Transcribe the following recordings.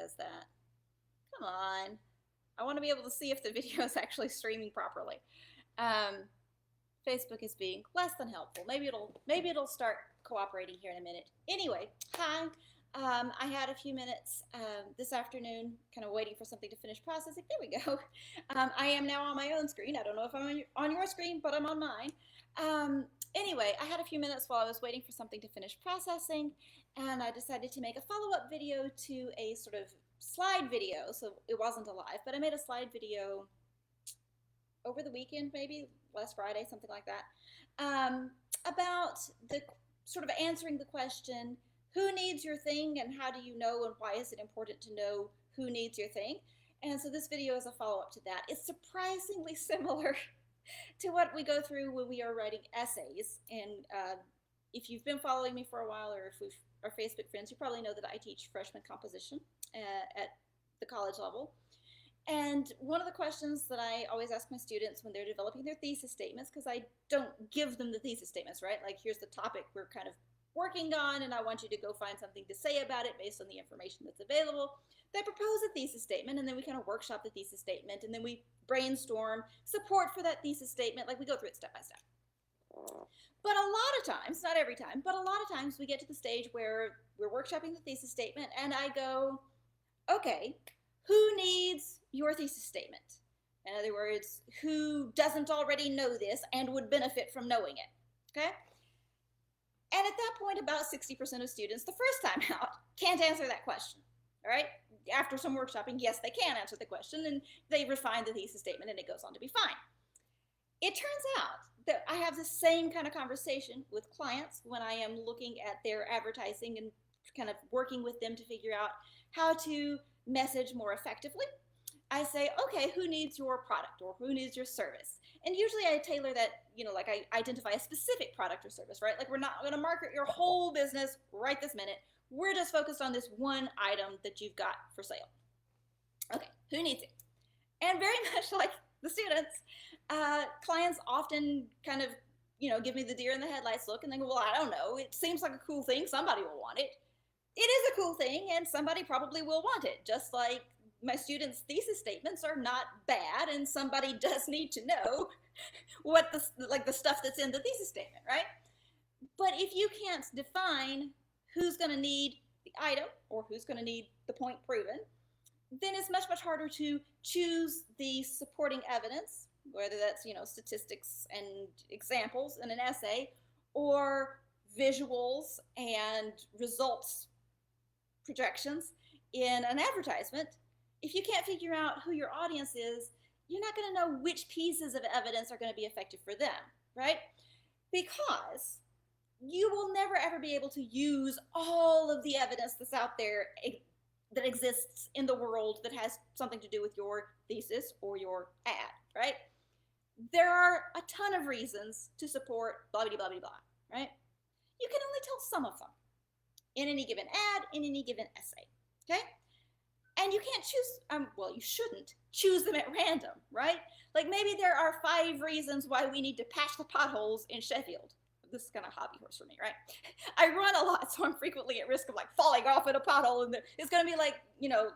says that? Come on. I want to be able to see if the video is actually streaming properly. Facebook is being less than helpful. Maybe it'll start cooperating here in a minute. Anyway, hi. I had a few minutes this afternoon, kind of waiting for something to finish processing. There we go. I am now on my own screen. I don't know if I'm on your screen, but I'm on mine. Anyway, I had a few minutes while I was waiting for something to finish processing, and I decided to make a follow-up video to a sort of slide video. So it wasn't a live, but I made a slide video over the weekend, maybe last Friday, something like that, about the sort of answering the question, who needs your thing and how do you know and why is it important to know who needs your thing? And so this video is a follow-up to that. It's surprisingly similar to what we go through when we are writing essays. And if you've been following me for a while, or if we are Facebook friends, you probably know that I teach freshman composition at the college level. And one of the questions that I always ask my students when they're developing their thesis statements, because I don't give them the thesis statements, right? Like, here's the topic we're kind of working on, and I want you to go find something to say about it based on the information that's available. They propose a thesis statement, and then we kind of workshop the thesis statement, and then we brainstorm support for that thesis statement. Like, we go through it step by step. But a lot of times, not every time, but a lot of times we get to the stage where we're workshopping the thesis statement, and I go, okay, who needs your thesis statement? In other words, who doesn't already know this and would benefit from knowing it? Okay? And at that point, about 60% of students, the first time out, can't answer that question. All right? After some workshopping, yes, they can answer the question, and they refine the thesis statement, and it goes on to be fine. It turns out that I have the same kind of conversation with clients when I am looking at their advertising and kind of working with them to figure out how to message more effectively. I say, okay, who needs your product or who needs your service? And usually I tailor that, like I identify a specific product or service, right? Like, we're not going to market your whole business right this minute. We're just focused on this one item that you've got for sale. Okay, who needs it? And very much like the students, clients often kind of, give me the deer in the headlights look and they go, well, I don't know. It seems like a cool thing. Somebody will want it. It is a cool thing, and somebody probably will want it, just like my students' thesis statements are not bad, and somebody does need to know what the stuff that's in the thesis statement, right? But if you can't define who's going to need the item or who's going to need the point proven, then it's much, much harder to choose the supporting evidence, whether that's, statistics and examples in an essay, or visuals and results projections in an advertisement. If you can't figure out who your audience is, you're not going to know which pieces of evidence are going to be effective for them, right? Because you will never ever be able to use all of the evidence that's out there that exists in the world that has something to do with your thesis or your ad, right? There are a ton of reasons to support blah, blah, blah, blah, blah, right? You can only tell some of them in any given ad, in any given essay, okay? And you can't choose, well, you shouldn't choose them at random, right? Like, maybe there are 5 reasons why we need to patch the potholes in Sheffield. This is kind of hobby horse for me, right? I run a lot, so I'm frequently at risk of like falling off in a pothole, and it's gonna be like,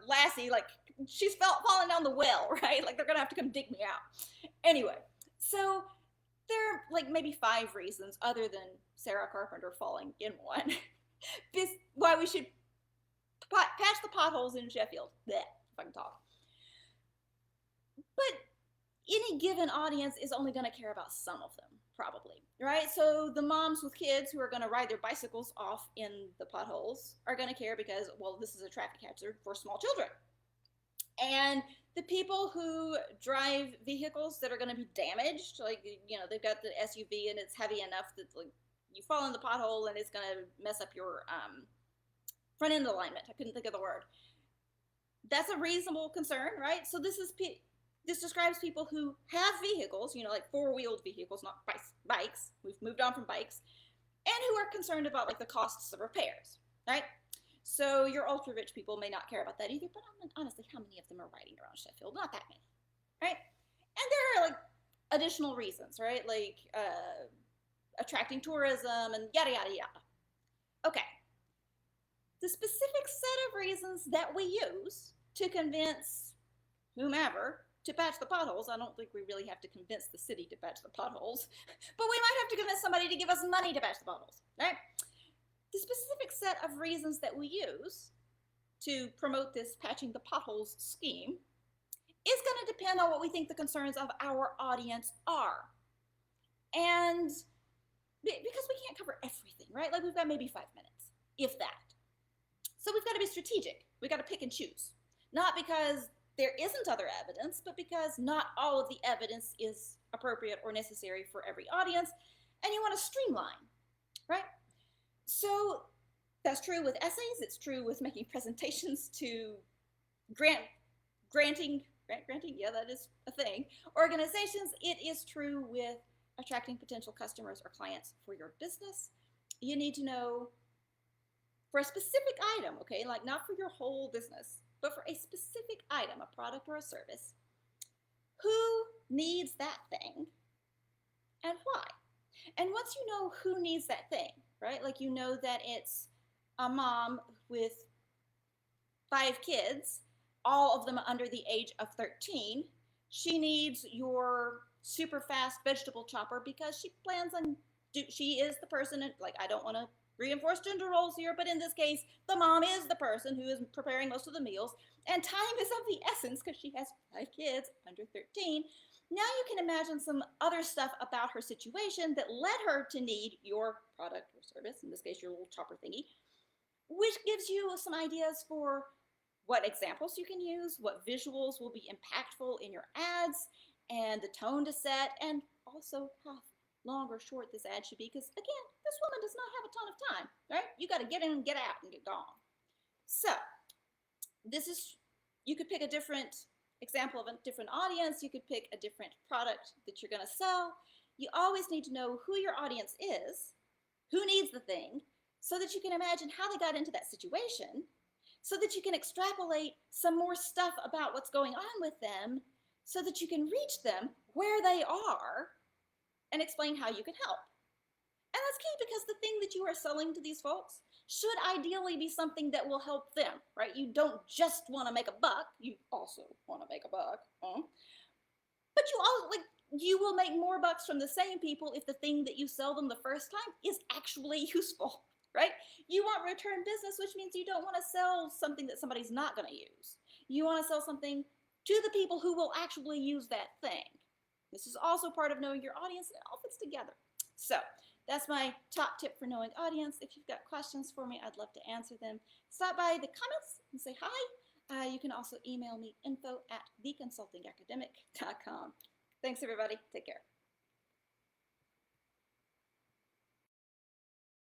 Lassie, like she's falling down the well, right? Like, they're gonna have to come dig me out. Anyway, so there are like maybe 5 reasons other than Sarah Carpenter falling in one why we should patch the potholes in Sheffield. Blech, if I can talk. But any given audience is only going to care about some of them, probably, right? So the moms with kids who are going to ride their bicycles off in the potholes are going to care because, well, this is a traffic hazard for small children. And the people who drive vehicles that are going to be damaged, like, they've got the SUV and it's heavy enough that, like, you fall in the pothole and it's going to mess up your front end alignment. I couldn't think of the word. That's a reasonable concern, right? So this describes people who have vehicles, like 4-wheeled vehicles, not bikes. We've moved on from bikes, and who are concerned about like the costs of repairs, right? So your ultra rich people may not care about that either, but honestly, how many of them are riding around Sheffield? Not that many, right? And there are like additional reasons, right? Like attracting tourism and yada, yada, yada. Okay. the specific set of reasons that we use to convince whomever to patch the potholes. I don't think we really have to convince the city to patch the potholes, but we might have to convince somebody to give us money to patch the potholes, right? The specific set of reasons that we use to promote this patching the potholes scheme is going to depend on what we think the concerns of our audience are. And because we can't cover everything, right? Like we've got maybe 5 minutes, if that. So we've got to be strategic. We've got to pick and choose. Not because there isn't other evidence, but because not all of the evidence is appropriate or necessary for every audience, and you want to streamline, right? So that's true with essays. It's true with making presentations to granting, yeah, that is a thing, organizations. It is true with attracting potential customers or clients for your business. You need to know for a specific item, okay, like not for your whole business, but for a specific item, a product or a service, who needs that thing and why. And once you know who needs that thing, right, like you know that it's a mom with 5 kids, all of them under the age of 13. She needs your super fast vegetable chopper because she plans on, she is the person, like I don't want to reinforce gender roles here, but in this case, the mom is the person who is preparing most of the meals, and time is of the essence because she has 5 kids under 13. Now you can imagine some other stuff about her situation that led her to need your product or service, in this case, your little chopper thingy, which gives you some ideas for what examples you can use, what visuals will be impactful in your ads, and the tone to set, and also how long or short this ad should be, because again, this woman does not have a ton of time, right? You got to get in and get out and get gone. So this is, you could pick a different example of a different audience. You could pick a different product that you're going to sell. You always need to know who your audience is, who needs the thing, so that you can imagine how they got into that situation, so that you can extrapolate some more stuff about what's going on with them, so that you can reach them where they are and explain how you can help. And that's key because the thing that you are selling to these folks should ideally be something that will help them, right? You don't just want to make a buck, you also want to make a buck, huh? But you will make more bucks from the same people if the thing that you sell them the first time is actually useful, right? You want return business, which means you don't want to sell something that somebody's not going to use. You want to sell something to the people who will actually use that thing. This is also part of knowing your audience. It all fits together. So that's my top tip for knowing audience. If you've got questions for me, I'd love to answer them. Stop by the comments and say hi. You can also email me info@theconsultingacademic.com. Thanks, everybody. Take care.